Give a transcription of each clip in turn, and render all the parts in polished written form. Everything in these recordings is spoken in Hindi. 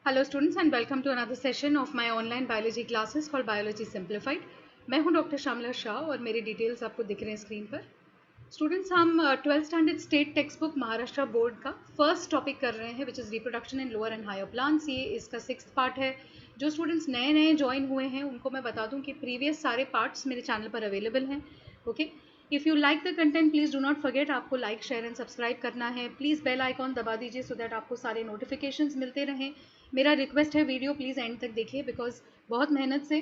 Hello students and welcome to another session of my online biology classes for biology simplified. मैं हूं डॉक्टर श्यामला शाह और मेरी डिटेल्स आपको दिख रहे हैं स्क्रीन पर। स्टूडेंट्स, हम 12th standard state textbook Maharashtra board का फर्स्ट टॉपिक कर रहे हैं which is reproduction in lower and higher plants. ये इसका 6th पार्ट है। जो स्टूडेंट्स नए नए ज्वाइन हुए हैं उनको मैं बता दूं कि प्रीवियस सारे पार्ट्स मेरे चैनल पर अवेलेबल हैं। Okay, if you like the content please do not forget, आपको लाइक शेयर एंड सब्सक्राइब करना है। प्लीज़ बेल आइकॉन दबा दीजिए सो दैट आपको सारे नोटिफिकेशंस मिलते रहें। मेरा रिक्वेस्ट है वीडियो प्लीज़ एंड तक देखिए बिकॉज बहुत मेहनत से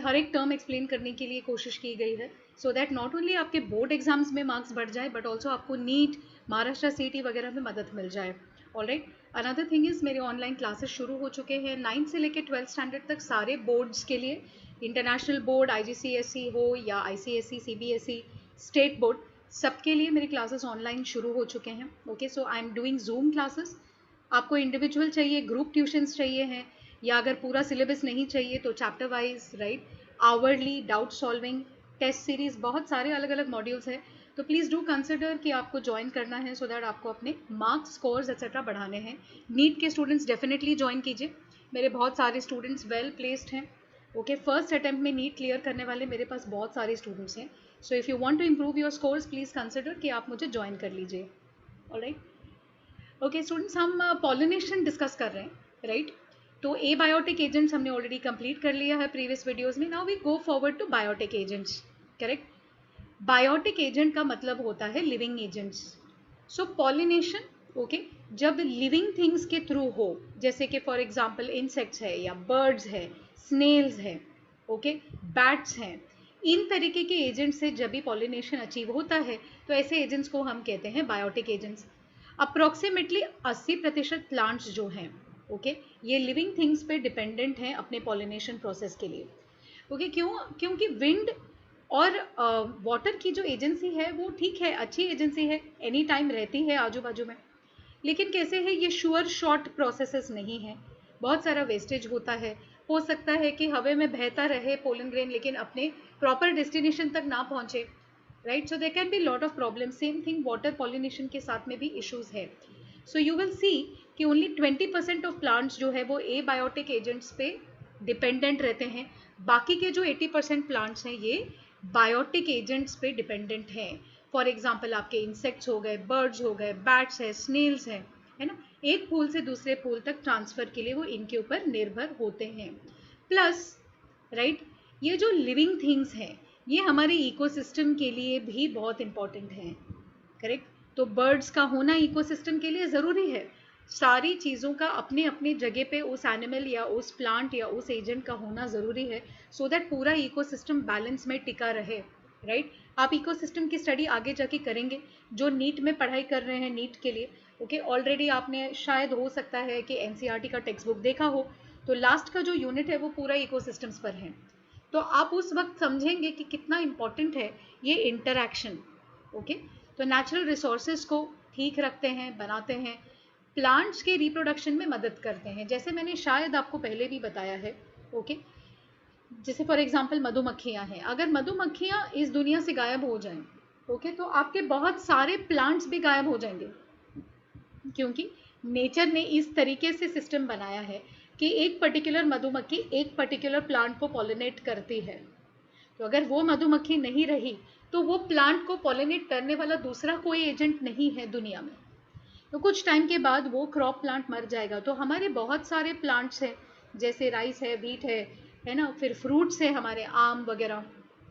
हर एक टर्म एक्सप्लेन करने के लिए कोशिश की गई है सो दैट नॉट ओनली आपके बोर्ड एग्जाम्स में मार्क्स बढ़ जाए बट ऑल्सो आपको नीट, महाराष्ट्र सीटी वगैरह में मदद मिल जाए। ऑलराइट, अनदर थिंग इज़ मेरे ऑनलाइन क्लासेस शुरू हो चुके हैं 9th से लेकर 12th स्टैंडर्ड तक सारे बोर्ड्स के लिए। इंटरनेशनल बोर्ड, IGCSE हो या ICSE, CBSE, स्टेट बोर्ड, सबके लिए मेरे क्लासेस ऑनलाइन शुरू हो चुके हैं। Okay, so I am doing Zoom classes. आपको इंडिविजुअल चाहिए, ग्रुप ट्यूशन्स चाहिए हैं, या अगर पूरा सिलेबस नहीं चाहिए तो chapter wise, right, hourly, doubt solving, test series, बहुत सारे अलग अलग मॉड्यूल्स हैं। तो प्लीज़ डू कंसिडर कि आपको ज्वाइन करना है सो दैट आपको अपने मार्क्स, स्कोर्स एक्सेट्रा बढ़ाने हैं। नीट के स्टूडेंट्स डेफिनेटली ज्वाइन कीजिए, मेरे बहुत सारे स्टूडेंट्स वेल प्लेस्ड हैं। ओके, फर्स्ट अटेम्प्ट में नीट क्लियर करने वाले मेरे पास बहुत सारे स्टूडेंट्स हैं। So if you want to improve your scores please consider कि आप मुझे ज्वाइन कर लीजिए। ऑलराइट, ओके स्टूडेंट्स, हम पॉलिनेशन डिस्कस कर रहे हैं, राइट। तो एबायोटिक एजेंट्स हमने ऑलरेडी कंप्लीट कर लिया है प्रीवियस वीडियोस में। Now we go forward to biotic agents. Correct, biotic agent का मतलब होता है लिविंग एजेंट्स। सो पॉलिनेशन, ओके, जब लिविंग थिंग्स के थ्रू हो, जैसे कि फॉर एग्जांपल इंसेक्ट्स है या बर्ड्स है, स्नेल्स है, ओके, बैट्स हैं, इन तरीके के एजेंट से जब भी पॉलिनेशन अचीव होता है तो ऐसे एजेंट्स को हम कहते हैं बायोटिक एजेंट्स। अप्रोक्सीमेटली 80% प्लांट्स जो हैं, ओके, ये लिविंग थिंग्स पे डिपेंडेंट हैं अपने पॉलिनेशन प्रोसेस के लिए। ओके, क्योंकि विंड और वाटर की जो एजेंसी है वो ठीक है, अच्छी एजेंसी है, एनी टाइम रहती है आजू बाजू में, लेकिन कैसे है, ये श्योर शॉर्ट प्रोसेसेस नहीं है, बहुत सारा वेस्टेज होता है। हो सकता है कि हवा में बहता रहे पोलन ग्रेन लेकिन अपने प्रॉपर डेस्टिनेशन तक ना पहुंचे, right. So there can be lot of problem. Same thing water pollination के साथ में भी इश्यूज है। सो यू विल सी कि ओनली 20% ऑफ प्लांट्स जो है वो एबायोटिक एजेंट्स पे डिपेंडेंट रहते हैं। बाकी के जो 80% प्लांट्स हैं ये बायोटिक एजेंट्स पे डिपेंडेंट हैं। फॉर एग्जाम्पल आपके इंसेक्ट्स हो गए, बर्ड्स हो गए, बैट्स है, स्नेल्स हैं, है ना, एक फूल से दूसरे फूल तक ट्रांसफर के लिए वो इनके ऊपर निर्भर होते हैं। प्लस, राइट, ये जो लिविंग थिंग्स हैं ये हमारे इकोसिस्टम के लिए भी बहुत इंपॉर्टेंट हैं। करेक्ट, तो बर्ड्स का होना इकोसिस्टम के लिए ज़रूरी है। सारी चीज़ों का अपने अपने जगह पे उस एनिमल या उस प्लांट या उस एजेंट का होना ज़रूरी है सो दैट पूरा इकोसिस्टम बैलेंस में टिका रहे, राइट। आप इकोसिस्टम की स्टडी आगे जाके करेंगे, जो नीट में पढ़ाई कर रहे हैं नीट के लिए। ओके, ऑलरेडी आपने शायद हो सकता है कि NCERT का टेक्स्ट बुक देखा हो, तो लास्ट का जो यूनिट है वो पूरा इकोसिस्टम्स पर है। तो आप उस वक्त समझेंगे कि कितना इम्पोर्टेंट है ये इंटरैक्शन। ओके, तो नेचुरल रिसोर्सेज को ठीक रखते हैं, बनाते हैं, प्लांट्स के रिप्रोडक्शन में मदद करते हैं, जैसे मैंने शायद आपको पहले भी बताया है। ओके, जैसे फॉर एग्जांपल मधुमक्खियां हैं, अगर मधुमक्खियां इस दुनिया से गायब हो जाएं, ओके, तो आपके बहुत सारे प्लांट्स भी गायब हो जाएंगे, क्योंकि नेचर ने इस तरीके से सिस्टम बनाया है कि एक पर्टिकुलर मधुमक्खी एक पर्टिकुलर प्लांट को पॉलिनेट करती है। तो अगर वो मधुमक्खी नहीं रही तो वो प्लांट को पॉलिनेट करने वाला दूसरा कोई एजेंट नहीं है दुनिया में, तो कुछ टाइम के बाद वो क्रॉप प्लांट मर जाएगा। तो हमारे बहुत सारे प्लांट्स हैं, जैसे राइस है, व्हीट है ना, फिर फ्रूट्स है हमारे, आम वगैरह,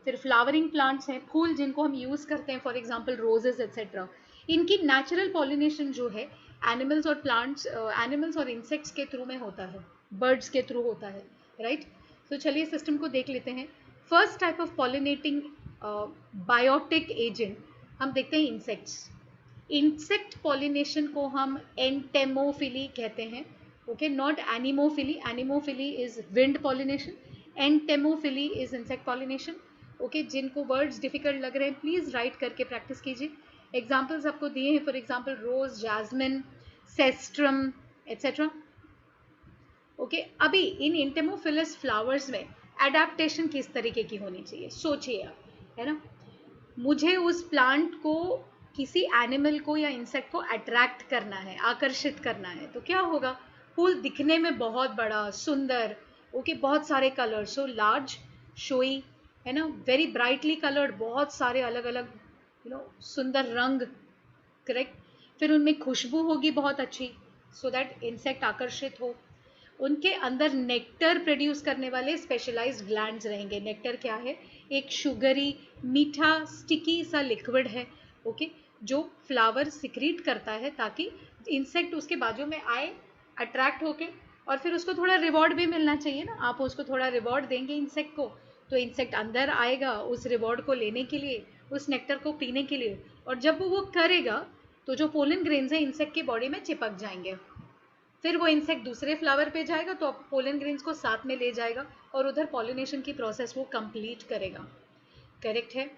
फिर फ्लावरिंग प्लांट्स हैं, फूल जिनको हम यूज़ करते हैं, फॉर एग्जांपल रोजेस एक्सेट्रा। इनकी नेचुरल पॉलिनेशन जो है एनिमल्स और प्लांट्स, एनिमल्स और इंसेक्ट्स के थ्रू में होता है, बर्ड्स के थ्रू होता है, राइट। तो चलिए सिस्टम को देख लेते हैं। First type of pollinating biotic agent हम देखते हैं इंसेक्ट्स। इंसेक्ट पॉलिनेशन को हम एंटेमोफिली कहते हैं। Okay, not anemophily, anemophily is wind pollination, entomophily is insect pollination. Okay, जिनको वर्ड्स डिफिकल्ट लग रहे हैं प्लीज राइट करके प्रैक्टिस कीजिए। एग्जाम्पल्स आपको दिए हैं, for example rose, jasmine, cestrum etcetera. Okay, अभी इन एंटेमोफिलस फ्लावर्स में एडेप्टेशन किस तरीके की होनी चाहिए, सोचिए आप, है ना। मुझे उस प्लांट को, किसी एनिमल को या इंसेक्ट को अट्रैक्ट करना है, आकर्षित करना है, तो क्या होगा, फूल दिखने में बहुत बड़ा, सुंदर, ओके, बहुत सारे कलर, सो लार्ज, शोई, है ना, वेरी ब्राइटली कलर्ड, बहुत सारे अलग अलग सुंदर रंग, करेक्ट। फिर उनमें खुशबू होगी बहुत अच्छी, सो दैट इंसेक्ट आकर्षित हो। उनके अंदर नेक्टर प्रोड्यूस करने वाले स्पेशलाइज्ड ग्लैंड्स रहेंगे। नेक्टर क्या है? एक शुगरी, मीठा, स्टिकी सा लिक्विड है, ओके, जो फ्लावर सिक्रीट करता है ताकि इंसेक्ट उसके बाजू में आए, अट्रैक्ट होके, और फिर उसको थोड़ा रिवॉर्ड भी मिलना चाहिए ना। आप उसको थोड़ा रिवॉर्ड देंगे इंसेक्ट को, तो इंसेक्ट अंदर आएगा उस रिवॉर्ड को लेने के लिए, उस नेक्टर को पीने के लिए, और जब वो करेगा तो जो पोलन ग्रेन्स है इंसेक्ट की बॉडी में चिपक जाएंगे। फिर वो इंसेक्ट दूसरे फ्लावर पे जाएगा तो पोलन ग्रेन्स को साथ में ले जाएगा और उधर पॉलिनेशन की प्रोसेस वो कंप्लीट करेगा। करेक्ट है?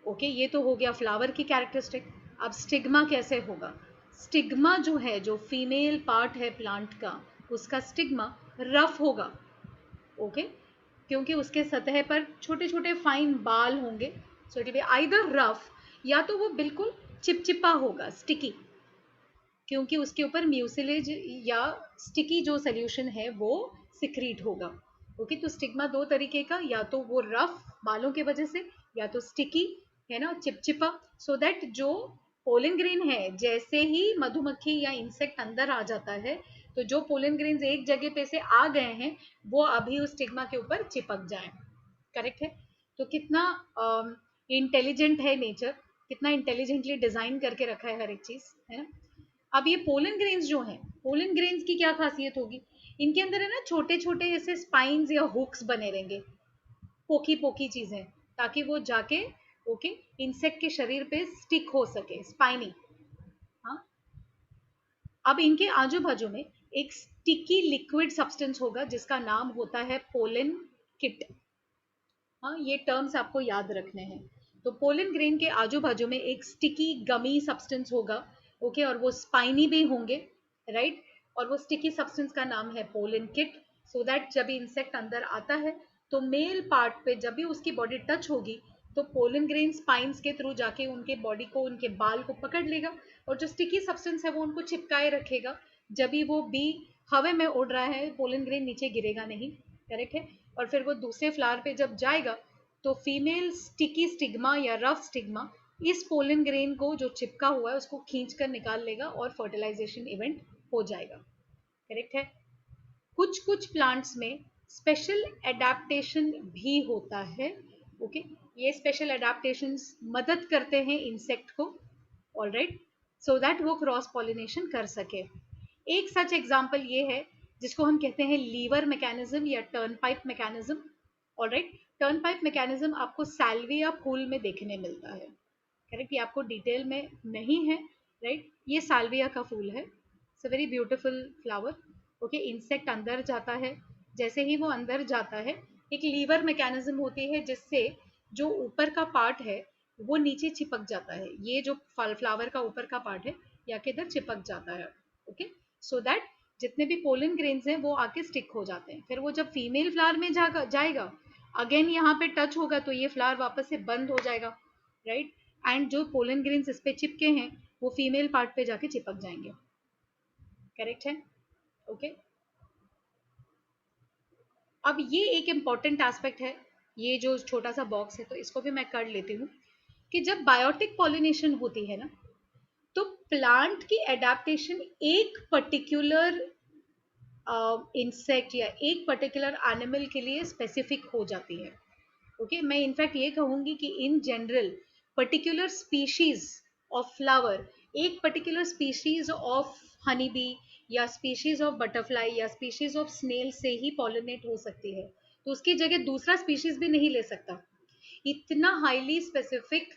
ओके, ये तो हो गया फ्लावर की कैरेक्टरिस्टिक। अब स्टिग्मा कैसे होगा? स्टिग्मा जो है, जो फीमेल पार्ट है प्लांट का, उसका स्टिग्मा रफ होगा, ओके, क्योंकि उसके सतह पर छोटे छोटे फाइन बाल होंगे। So it be either rough, या तो वो बिल्कुल चिपचिपा होगा, स्टिकी, क्योंकि उसके ऊपर म्यूसिलेज या स्टिकी जो सोल्यूशन है वो सिक्रीट होगा। ओके, तो स्टिग्मा दो तरीके का, या तो वो रफ बालों की वजह से, या तो स्टिकी, है ना, चिपचिपा, सो दैट जो पोलन ग्रेन है, जैसे ही मधुमक्खी या इंसेक्ट अंदर आ जाता है, तो जो पोलन ग्रेन्स एक जगह पे से आ गए हैं वो अभी उस स्टिग्मा के ऊपर चिपक जाए। करेक्ट है? तो कितना इंटेलिजेंट है नेचर, कितना इंटेलिजेंटली डिजाइन करके रखा है हर एक चीज, है ना। अब ये पोलन ग्रेन्स जो हैं, पोलन ग्रेन्स की क्या खासियत होगी? इनके अंदर है ना छोटे छोटे ऐसे स्पाइन्स या हुक्स बने रहेंगे, पोकी पोकी चीजें, ताकि वो जाके, ओके, इंसेक्ट के शरीर पे स्टिक हो सके, स्पाइनी। हाँ, अब इनके आजू बाजू में एक स्टिकी लिक्विड सब्सटेंस होगा जिसका नाम होता है पोलन किट। हाँ, ये टर्म्स आपको याद रखने हैं। तो पोलन ग्रेन के आजू बाजू में एक स्टिकी गमी सब्सटेंस होगा, ओके, और वो स्पाइनी भी होंगे, राइट, और वो स्टिकी सब्सटेंस का नाम है पोलन किट। सो दैट जब इंसेक्ट अंदर आता है तो मेल पार्ट पे जब भी उसकी बॉडी टच होगी तो पोलन ग्रेन स्पाइंस के थ्रू जाके उनके बॉडी को, उनके बाल को पकड़ लेगा, और जो स्टिकी सब्सटेंस है वो उनको चिपकाए रखेगा। जब भी वो बी हवा में उड़ रहा है, पोलन ग्रेन नीचे गिरेगा नहीं। करेक्ट है? और फिर वो दूसरे फ्लावर पे जब जाएगा तो फीमेल स्टिकी स्टिग्मा या रफ स्टिग्मा इस पोलन ग्रेन को जो चिपका हुआ है उसको खींच कर निकाल लेगा और फर्टिलाइजेशन इवेंट हो जाएगा। करेक्ट है? कुछ कुछ प्लांट्स में स्पेशल एडेप्टेशन भी होता है, ओके, ये स्पेशल एडेप्टेशन मदद करते हैं इंसेक्ट को, ऑलराइट, सो दैट वो क्रॉस पॉलिनेशन कर सके। एक सच एग्जाम्पल ये है जिसको हम कहते हैं लीवर मैकेनिज्म या turn pipe mechanism. Alright, turn pipe mechanism आपको सैल्विया फूल में देखने मिलता है। करेक्ट, ये आपको डिटेल में नहीं है, राइट, ये साल्विया का फूल है। It's a very beautiful flower. Okay, insect अंदर जाता है, जैसे ही वो अंदर जाता है एक लीवर मैकेनिज्म होती है जिससे जो ऊपर का पार्ट है वो नीचे चिपक जाता है। ये जो फ्लावर का ऊपर का पार्ट है या के इधर चिपक जाता है, ओके, सो दैट जितने भी पोलन ग्रेन्स हैं वो आके स्टिक हो जाते हैं। फिर वो जब फीमेल फ्लावर में जाएगा, अगेन यहाँ पे टच होगा तो ये फ्लावर वापस से बंद हो जाएगा, राइट, एंड जो पोलन ग्रेन्स इस पे चिपके हैं वो फीमेल पार्ट पे जाके चिपक जाएंगे। करेक्ट है? ओके, अब ये एक इम्पॉर्टेंट एस्पेक्ट है, ये जो छोटा सा बॉक्स है तो इसको भी मैं कर लेती हूँ, कि जब बायोटिक पॉलिनेशन होती है ना तो प्लांट की एडेप्टेशन एक पर्टिकुलर इंसेक्ट या एक पर्टिकुलर एनिमल के लिए स्पेसिफिक हो जाती है। ओके, मैं इनफैक्ट ये कहूंगी कि in general particular species of flower, एक particular species of honey bee या स्पीशीज ऑफ बटरफ्लाई या स्पीशीज ऑफ स्नेल से ही पॉलिनेट हो सकती है, तो उसकी जगह दूसरा स्पीशीज भी नहीं ले सकता। इतना हाईली स्पेसिफिक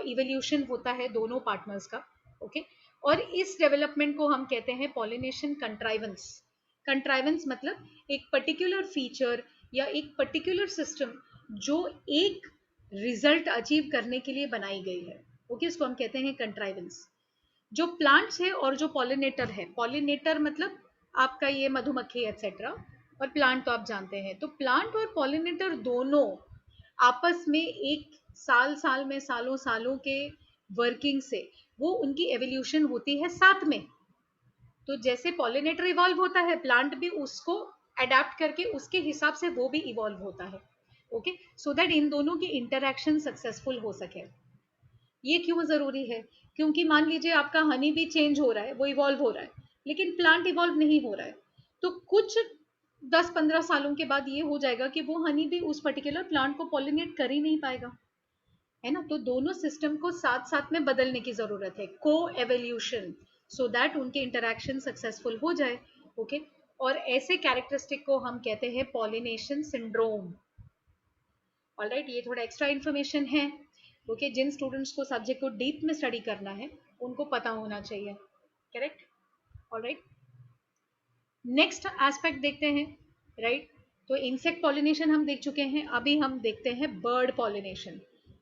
इवोल्यूशन होता है दोनों पार्टनर्स का, ओके, और इस डेवलपमेंट को हम कहते हैं पॉलिनेशन कंट्राइवेंस। कंट्राइवेंस मतलब एक पर्टिकुलर फीचर या एक पर्टिकुलर सिस्टम जो एक रिजल्ट अचीव करने के लिए बनाई गई है, ओके, इसको हम कहते हैं कंट्राइवेंस। जो प्लांट्स है और जो पॉलिनेटर है, पॉलिनेटर मतलब आपका ये मधुमक्खी एक्सेट्रा, और प्लांट तो आप जानते हैं, तो प्लांट और पॉलिनेटर दोनों आपस में एक साल साल में, सालों सालों के वर्किंग से वो उनकी एवोल्यूशन होती है साथ में। तो जैसे पॉलिनेटर इवॉल्व होता है, प्लांट भी उसको अडेप्ट करके उसके हिसाब से वो भी इवॉल्व होता है। ओके, सो दैट इन दोनों की इंटरेक्शन सक्सेसफुल हो सके। ये क्यों जरूरी है? क्योंकि मान लीजिए आपका हनी भी चेंज हो रहा है, वो इवॉल्व हो रहा है, लेकिन प्लांट इवॉल्व नहीं हो रहा है, तो कुछ 10-15 सालों के बाद ये हो जाएगा कि वो हनी भी उस पर्टिकुलर प्लांट को पॉलिनेट कर ही नहीं पाएगा, है ना। तो दोनों सिस्टम को साथ साथ में बदलने की जरूरत है, को एवोल्यूशन, सो दैट उनके इंटरेक्शन सक्सेसफुल हो जाए। ओके, और ऐसे कैरेक्टरिस्टिक को हम कहते हैं पॉलिनेशन सिंड्रोम। ऑलराइट, ये थोड़ा एक्स्ट्रा इन्फॉर्मेशन है। ओके, जिन स्टूडेंट्स को सब्जेक्ट को डीप में स्टडी करना है उनको पता होना चाहिए। करेक्ट। ऑलराइट, नेक्स्ट एस्पेक्ट देखते हैं। राइट, तो इंसेक्ट पॉलिनेशन हम देख चुके हैं, अभी हम देखते हैं बर्ड पॉलिनेशन।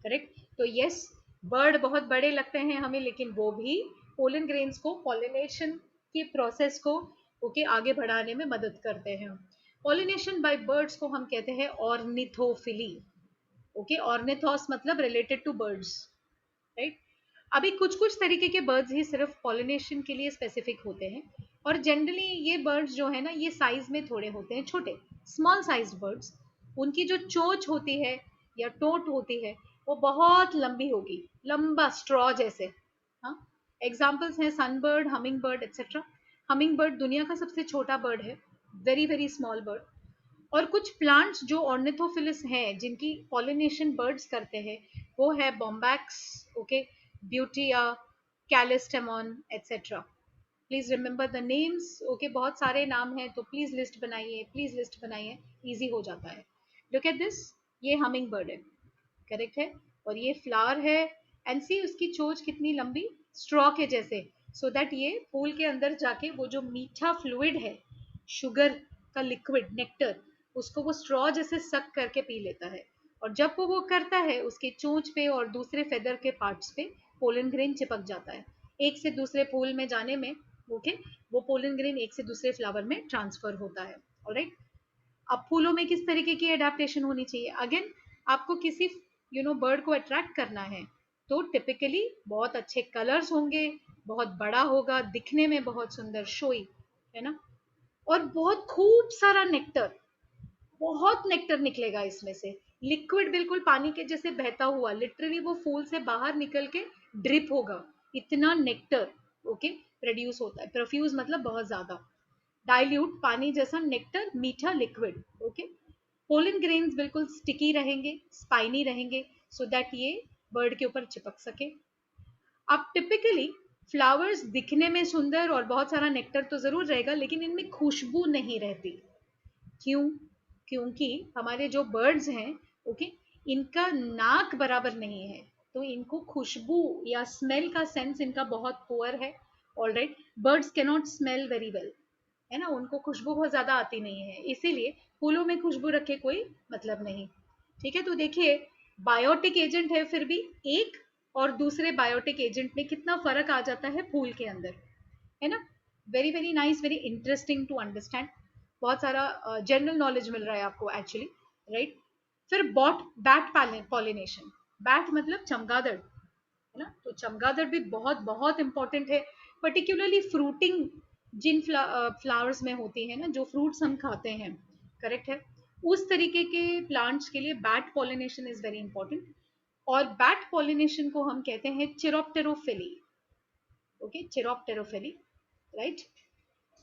करेक्ट, तो यस, बर्ड बहुत बड़े लगते हैं हमें, लेकिन वो भी पोलन ग्रेन्स को, पॉलिनेशन की प्रोसेस को ओके आगे बढ़ाने में मदद करते हैं। पॉलिनेशन बाय बर्ड्स को हम कहते हैं ऑर्निथोफिली। ओके, ऑर्निथोस मतलब रिलेटेड टू बर्ड्स। राइट, अभी कुछ कुछ तरीके के बर्ड्स ही सिर्फ पॉलिनेशन के लिए स्पेसिफिक होते हैं, और जनरली ये बर्ड्स जो है ना, ये साइज में थोड़े होते हैं, छोटे, स्मॉल साइज्ड बर्ड्स। उनकी जो चोंच होती है या टोंट होती है वो बहुत लंबी होगी, लंबा स्ट्रॉ जैसे। हाँ, एग्जाम्पल्स हैं sunbird, humming bird etcetera. Humming bird दुनिया का सबसे छोटा बर्ड है, वेरी वेरी स्मॉल बर्ड। और कुछ प्लांट्स जो ऑर्निथोफिलिस हैं, जिनकी पॉलिनेशन बर्ड्स करते हैं, वो है bombax, okay, butea, callistemon etcetera. Please remember the names. Okay, बहुत सारे नाम हैं, तो प्लीज लिस्ट बनाइए, प्लीज लिस्ट बनाइए, इजी हो जाता है। लुक एट दिस, ये हमिंग बर्ड है, करेक्ट है, और ये फ्लावर है, एंड सी उसकी चोंच कितनी लंबी, स्ट्रॉ के जैसे, सो दैट ये फूल के अंदर जाके वो जो मीठा फ्लूइड है, शुगर का लिक्विड, नेक्टर, उसको वो स्ट्रॉ जैसे सक करके पी लेता है। और जब वो करता है, उसके चोंच पे और दूसरे फेदर के पार्ट्स पे पोलन ग्रेन चिपक जाता है, एक से दूसरे फूल में जाने में। ओके, वो पोलन ग्रेन एक से दूसरे फ्लावर में ट्रांसफर होता है। ऑलराइट, अब फूलों में किस तरीके की एडेप्टेशन होनी चाहिए? अगेन, आपको किसी बर्ड को अट्रैक्ट करना है, तो टिपिकली बहुत अच्छे कलर्स होंगे, बहुत बड़ा होगा, दिखने में बहुत सुंदर, शोई, है ना, और बहुत खूब सारा नेक्टर, बहुत नेक्टर निकलेगा इसमें से, लिक्विड बिल्कुल पानी के जैसे बहता हुआ, लिटरली वो फूल से बाहर निकल के ड्रिप होगा, इतना नेक्टर ओके प्रोड्यूस होता है। प्रोफ्यूज मतलब बहुत ज्यादा, डाइल्यूट पानी जैसा नेक्टर, मीठा लिक्विड। ओके, पोलन ग्रेन्स बिल्कुल स्टिकी रहेंगे, स्पाइनी रहेंगे, सो दैट ये बर्ड के ऊपर चिपक सके। अब टिपिकली फ्लावर्स दिखने में सुंदर और बहुत सारा नेक्टर तो जरूर रहेगा, लेकिन इनमें खुशबू नहीं रहती। क्यों? क्योंकि हमारे जो बर्ड्स हैं, ओके, इनका नाक बराबर नहीं है, तो इनको खुशबू या स्मेल का सेंस इनका बहुत पुअर है। Alright, birds can not smell very well, है ना, उनको खुशबू बहुत ज्यादा आती नहीं है, इसीलिए फूलों में खुशबू रखे कोई मतलब नहीं। ठीक है, तो देखिए, बायोटिक एजेंट है, फिर भी एक और दूसरे बायोटिक एजेंट में कितना फर्क आ जाता है फूल के अंदर, है ना। Very very nice, very interesting to understand, बहुत सारा जनरल नॉलेज मिल रहा है आपको एक्चुअली। राइट, फिर बैट पॉलिनेशन। बैट मतलब चमगादड़, है ना, तो चमगादड़ भी बहुत बहुत इंपॉर्टेंट है, पर्टिकुलरली फ्रूटिंग जिन फ्लावर्स में होती है ना, जो फ्रूट्स हम खाते हैं, करेक्ट है, उस तरीके के प्लांट्स के लिए bat pollination is very important. और बैट पॉलिनेशन को हम कहते हैं chiropterophily. Okay, chiropterophily. Right,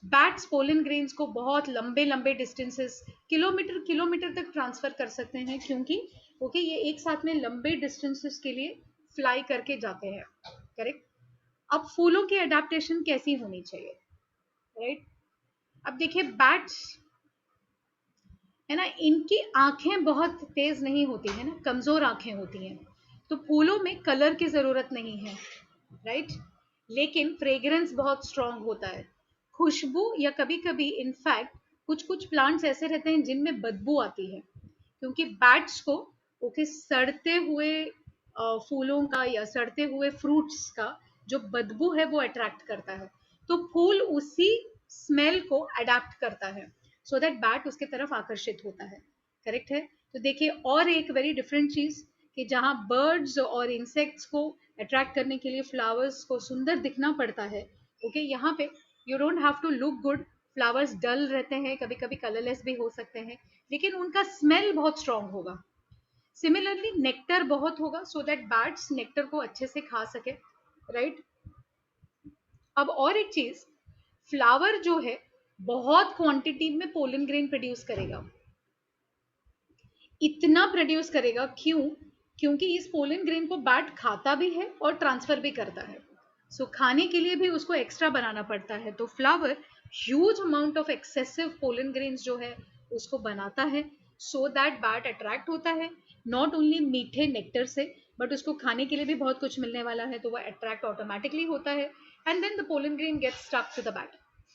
bats pollen grains को बहुत लंबे लंबे डिस्टेंसेस, किलोमीटर किलोमीटर तक ट्रांसफर कर सकते हैं, क्योंकि ओके ये एक साथ में लंबे डिस्टेंसेस के लिए फ्लाई करके जाते हैं। करेक्ट, अब फूलों की अडेप्टेशन कैसी होनी चाहिए? राइट, अब देखिए, बैट्स है ना, इनकी आंखें बहुत तेज नहीं होती है ना, कमजोर आंखें होती हैं, तो फूलों में कलर की जरूरत नहीं है। राइट, लेकिन फ्रेग्रेंस बहुत स्ट्रांग होता है, खुशबू, या कभी कभी इनफैक्ट कुछ कुछ प्लांट्स ऐसे रहते हैं जिनमें बदबू आती है, क्योंकि बैट्स को ओके सड़ते हुए फूलों का या सड़ते हुए फ्रूट्स का जो बदबू है वो अट्रैक्ट करता है, तो फूल उसी स्मेल को अडेप्ट करता है, सो दैट बैट उसके तरफ आकर्षित होता है। करेक्ट है, तो देखिए, और एक वेरी डिफरेंट चीज, कि जहां बर्ड्स और इंसेक्ट्स को अट्रैक्ट करने के लिए फ्लावर्स को सुंदर दिखना पड़ता है, ओके, यहाँ पे you don't have to look good. Flowers dull रहते हैं, कभी कभी कलरलेस भी हो सकते हैं, लेकिन उनका स्मेल बहुत स्ट्रांग होगा. सिमिलरली नेक्टर बहुत होगा, सो दैट बैट्स नेक्टर को अच्छे से खा सके, राइट. अब और एक चीज, फ्लावर जो है बहुत क्वांटिटी में पोलन ग्रेन प्रोड्यूस करेगा. इतना प्रोड्यूस करेगा, क्यों? क्योंकि इस पोलन ग्रेन को बैट खाता भी है और ट्रांसफर भी करता है. सो खाने के लिए भी उसको एक्स्ट्रा बनाना पड़ता है. तो flower huge amount of excessive pollen grains जो है उसको बनाता है, सो दैट बैट अट्रैक्ट होता है नॉट ओनली मीठे नेक्टर से, बट उसको खाने के लिए भी बहुत कुछ मिलने वाला है, तो वह अट्रैक्ट ऑटोमेटिकली होता है, and then the pollen grain gets stuck to the bat.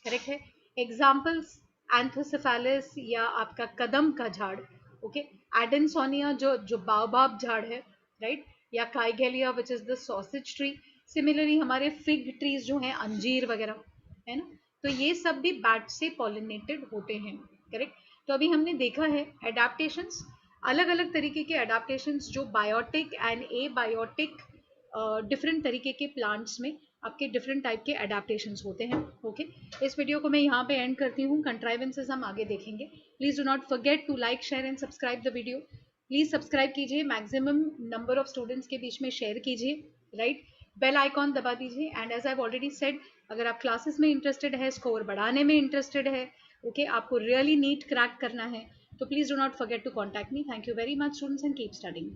Correct है. एग्जाम्पल्स, एंथोसेफेलस या आपका कदम का झाड़, ओके, एडेंसोनिया जो बाओबाब झाड़ है, राइट, या kigelia which is the sausage tree. Similarly हमारे फिग ट्रीज जो हैं, अंजीर वगैरह, है ना, तो ये सब भी बैट से पॉलिनेटेड होते हैं. करेक्ट. तो अभी हमने देखा है एडेप्टेशंस, अलग अलग तरीके के एडेप्टेशंस जो biotic and abiotic different तरीके के प्लांट्स में आपके डिफरेंट टाइप के एडेप्टेशंस होते हैं. ओके, इस वीडियो को मैं यहाँ पे एंड करती हूँ. कंट्राइवेंसेस हम आगे देखेंगे. Please do not forget to like, share and subscribe the video. Please subscribe कीजिए, मैक्सिमम नंबर ऑफ स्टूडेंट्स के बीच में शेयर कीजिए, राइट. बेल आइकॉन दबा दीजिए. And as I already said, अगर आप क्लासेस में इंटरेस्टेड है, स्कोर बढ़ाने में इंटरेस्टेड है, ओके, आपको रियली नीट क्रैक करना है, तो please do not forget to contact me. Thank you very much students and keep studying.